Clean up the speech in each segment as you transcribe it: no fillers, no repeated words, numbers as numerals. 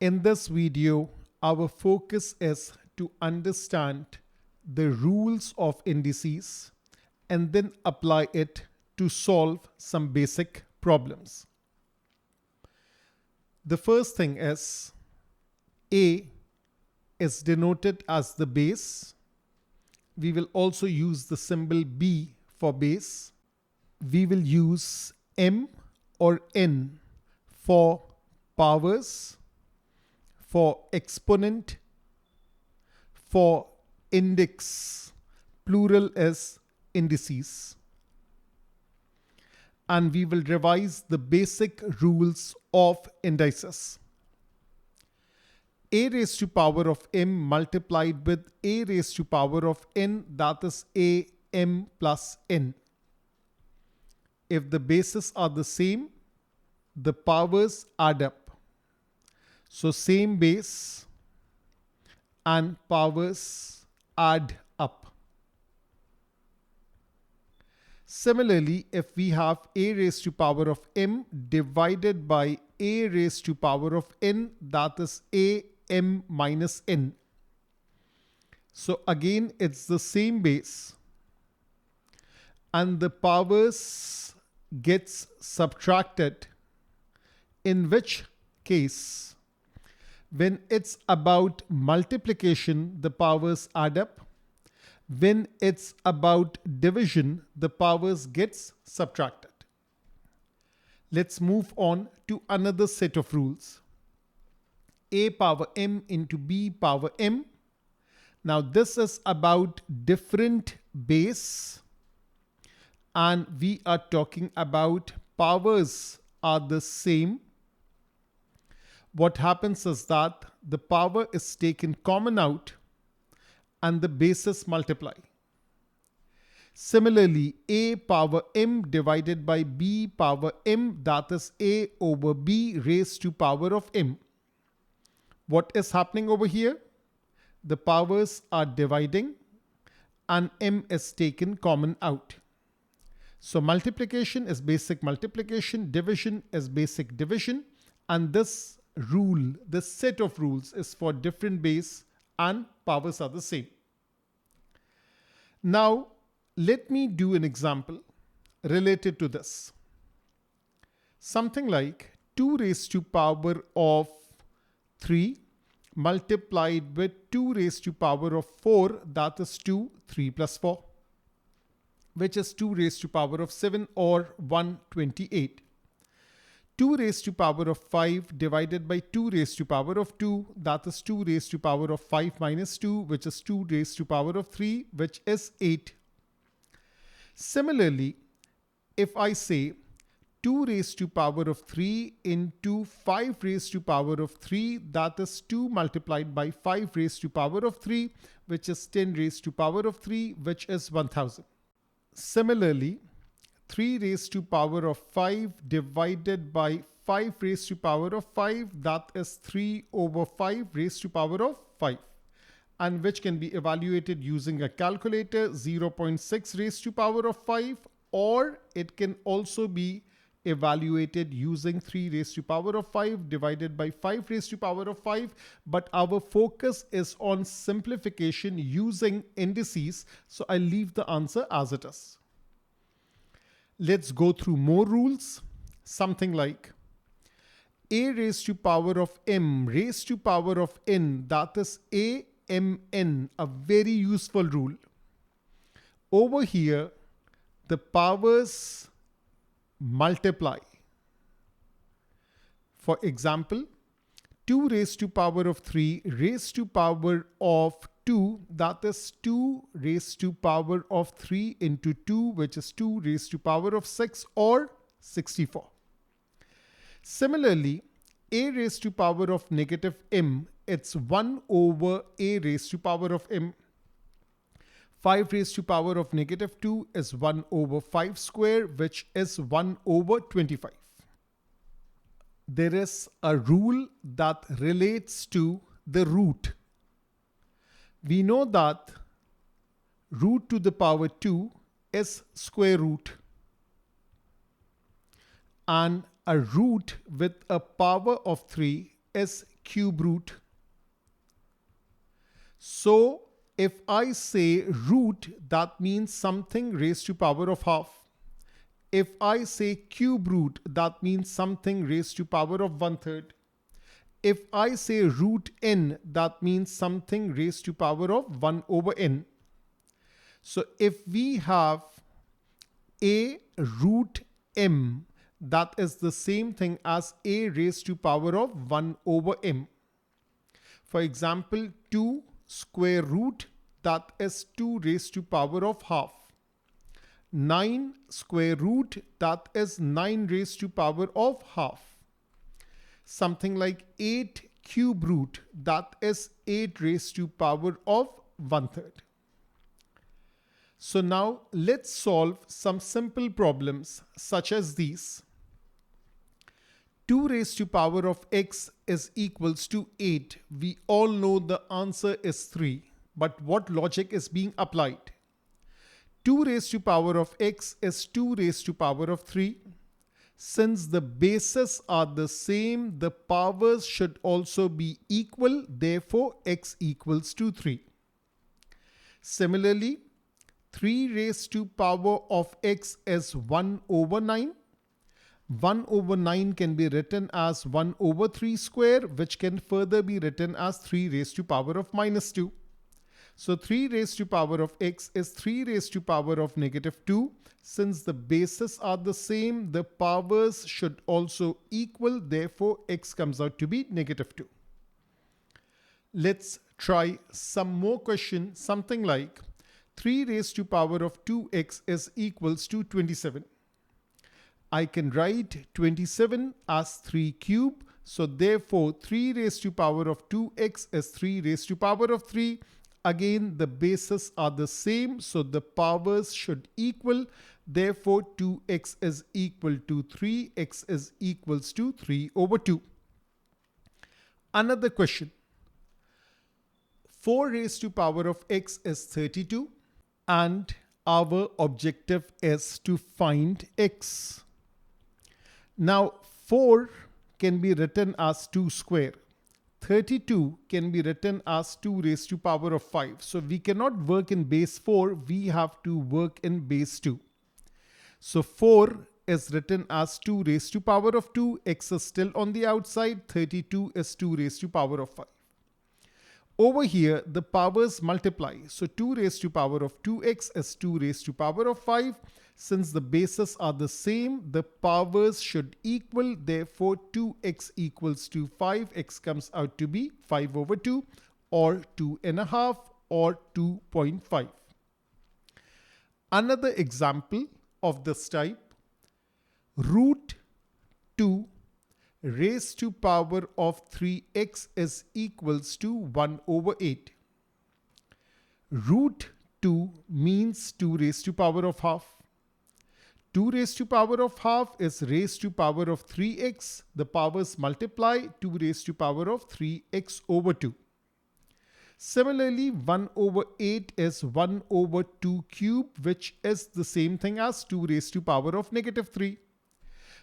In this video, our focus is to understand the rules of indices and then apply it to solve some basic problems. The first thing is A is denoted as the base. We will also use the symbol B for base. We will use M or N for powers, for exponent, for index, plural is indices. And we will revise the basic rules of indices. A raised to power of m multiplied with a raised to power of n, that is a m plus n. If the bases are the same, the powers add up. So same base and powers add up. Similarly, if we have a raised to power of m divided by a raised to power of n, that is a m minus n. So again, it's the same base and the powers gets subtracted, in which case when it's about multiplication, the powers add up. When it's about division, the powers gets subtracted. Let's move on to another set of rules. A power m into b power m. Now this is about different base and we are talking about powers are the same. What happens is that the power is taken common out and the bases multiply. Similarly, a power m divided by b power m, that is a over b raised to power of m. What is happening over here? The powers are dividing and m is taken common out. So multiplication is basic multiplication, division is basic division, and this rule, this set of rules is for different base and powers are the same. Now, let me do an example related to this. Something like 2 raised to power of 3 multiplied with 2 raised to power of 4, that is 2, 3 plus 4, which is 2 raised to power of 7 or 128. 2 raised to power of 5 divided by 2 raised to power of 2, that is 2 raised to power of 5 minus 2, which is 2 raised to power of 3, which is 8. Similarly, if I say 2 raised to power of 3 into 5 raised to power of 3, that is 2 multiplied by 5 raised to power of 3, which is 10 raised to power of 3, which is 1000. Similarly, 3 raised to power of 5 divided by 5 raised to power of 5, that is 3 over 5 raised to power of 5, and which can be evaluated using a calculator, 0.6 raised to power of 5, or it can also be evaluated using 3 raised to power of 5 divided by 5 raised to power of 5. But our focus is on simplification using indices, so I'll leave the answer as it is. Let's go through more rules. Something like a raised to power of m raised to power of n, that is a m n, a very useful rule. Over here, the powers multiply. For example, 2 raised to power of 3 raised to power of 2, that is 2 raised to power of 3 into 2, which is 2 raised to power of 6 or 64. Similarly, a raised to power of negative m, it's 1 over a raised to power of m. 5 raised to power of negative 2 is 1 over 5 square, which is 1 over 25. There is a rule that relates to the root. We know that root to the power 2 is square root. And a root with a power of 3 is cube root. So if I say root, that means something raised to power of half. If I say cube root, that means something raised to power of 1/3. If I say root n, that means something raised to power of 1 over n. So if we have a root m, that is the same thing as a raised to power of 1 over m. For example, 2 square root, that is 2 raised to power of half. 9 square root, that is 9 raised to power of half. Something like 8 cube root, that is 8 raised to power of 1/3. So now let's solve some simple problems such as these. 2 raised to power of x is equals to 8. We all know the answer is 3. But what logic is being applied? 2 raised to power of x is 2 raised to power of 3. Since the bases are the same, the powers should also be equal. Therefore, x equals to 3. Similarly, 3 raised to power of x is 1 over 9. 1 over 9 can be written as 1 over 3 square, which can further be written as 3 raised to power of minus 2. So 3 raised to power of x is 3 raised to power of negative 2. Since the bases are the same, the powers should also equal. Therefore, x comes out to be negative 2. Let's try some more question, something like 3 raised to power of 2x is equals to 27. I can write 27 as 3 cube. So therefore, 3 raised to power of 2x is 3 raised to power of 3. Again, the bases are the same, so the powers should equal. Therefore, 2x is equal to 3. X is equals to 3 over 2. Another question. 4 raised to power of x is 32. And our objective is to find x. Now, 4 can be written as 2 square. 32 can be written as 2 raised to power of 5. So we cannot work in base 4. We have to work in base 2. So 4 is written as 2 raised to power of 2. X is still on the outside. 32 is 2 raised to power of 5. Over here, the powers multiply. So 2 raised to power of 2x is 2 raised to power of 5. Since the bases are the same, the powers should equal. Therefore, 2x equals to 5. X comes out to be 5 over 2 or 2.5 or 2.5. Another example of this type, root 2 raised to power of 3x is equals to 1 over 8. Root 2 means 2 raised to power of half. 2 raised to power of half is raised to power of 3x. The powers multiply. 2 raised to power of 3x over 2. Similarly, 1 over 8 is 1 over 2 cube, which is the same thing as 2 raised to power of negative 3.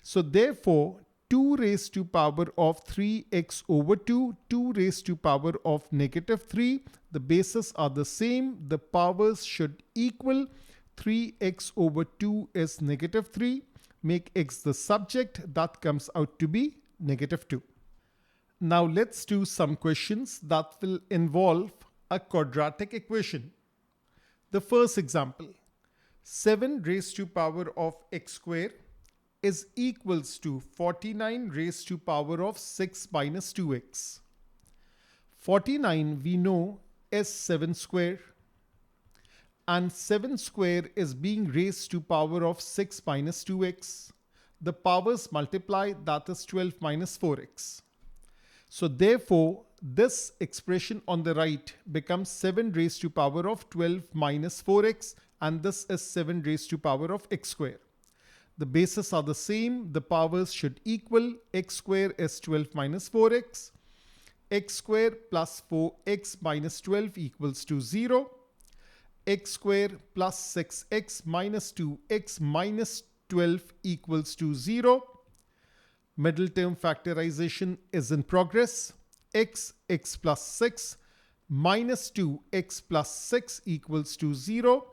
So therefore, 2 raised to power of 3x over 2, 2 raised to power of negative 3. The bases are the same. The powers should equal. 3x over 2 is negative 3. Make x the subject. That comes out to be negative 2. Now let's do some questions that will involve a quadratic equation. The first example, 7 raised to power of x square is equals to 49 raised to power of 6 minus 2x. 49 we know is 7 square. And 7 square is being raised to power of 6 minus 2x. The powers multiply, that is 12 minus 4x. So therefore, this expression on the right becomes 7 raised to power of 12 minus 4x, and this is 7 raised to power of x square. The bases are the same. The powers should equal. X square is 12 minus 4x. X square plus 4x minus 12 equals to 0. X square plus 6x minus 2x minus 12 equals to 0. Middle term factorization is in progress. X plus 6 minus 2x plus 6 equals to 0.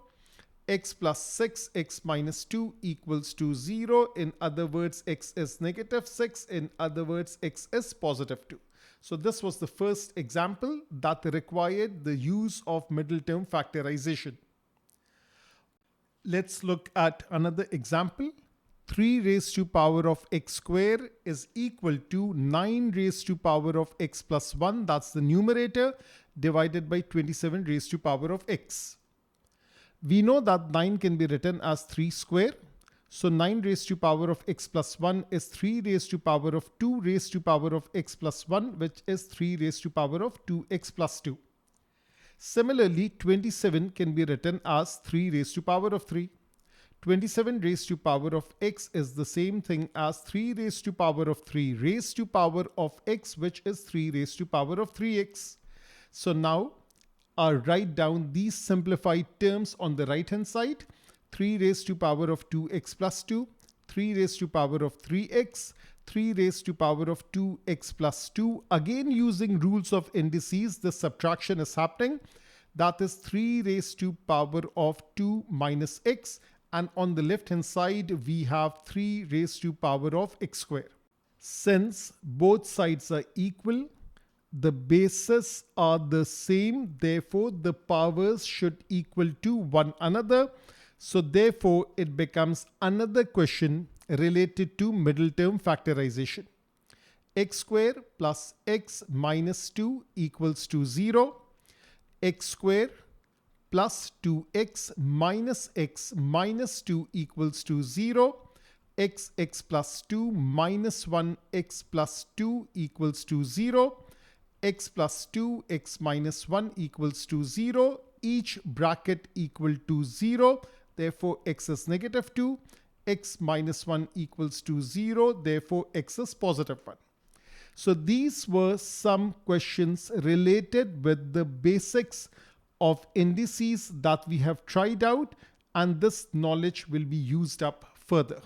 X plus 6, x minus 2 equals to 0. In other words, x is negative 6. In other words, x is positive 2. So this was the first example that required the use of middle term factorization. Let's look at another example. 3 raised to power of x square is equal to 9 raised to power of x plus 1, that's the numerator, divided by 27 raised to power of x. We know that 9 can be written as 3 square. So 9 raised to power of x plus 1 is 3 raised to power of 2 raised to power of x plus 1, which is 3 raised to power of 2x plus 2. Similarly, 27 can be written as 3 raised to power of 3. 27 raised to power of x is the same thing as 3 raised to power of 3 raised to power of x, which is 3 raised to power of 3x. So now I'll write down these simplified terms on the right hand side. 3 raised to power of 2x plus 2, 3 raised to power of 3x, 3 raised to power of 2x plus 2. Again, using rules of indices, the subtraction is happening. That is 3 raised to power of 2 minus x. And on the left hand side, we have 3 raised to power of x square. Since both sides are equal, the bases are the same. Therefore, the powers should equal to one another. So therefore, it becomes another question related to middle term factorization. X square plus x minus 2 equals to 0. X square plus 2x minus x minus 2 equals to 0. X plus 2 minus 1 x plus 2 equals to 0. X plus 2 x minus 1 equals to 0. Each bracket equal to 0. Therefore, x is negative 2. X minus 1 equals to 0. Therefore, x is positive 1. So these were some questions related with the basics of indices that we have tried out, and this knowledge will be used up further.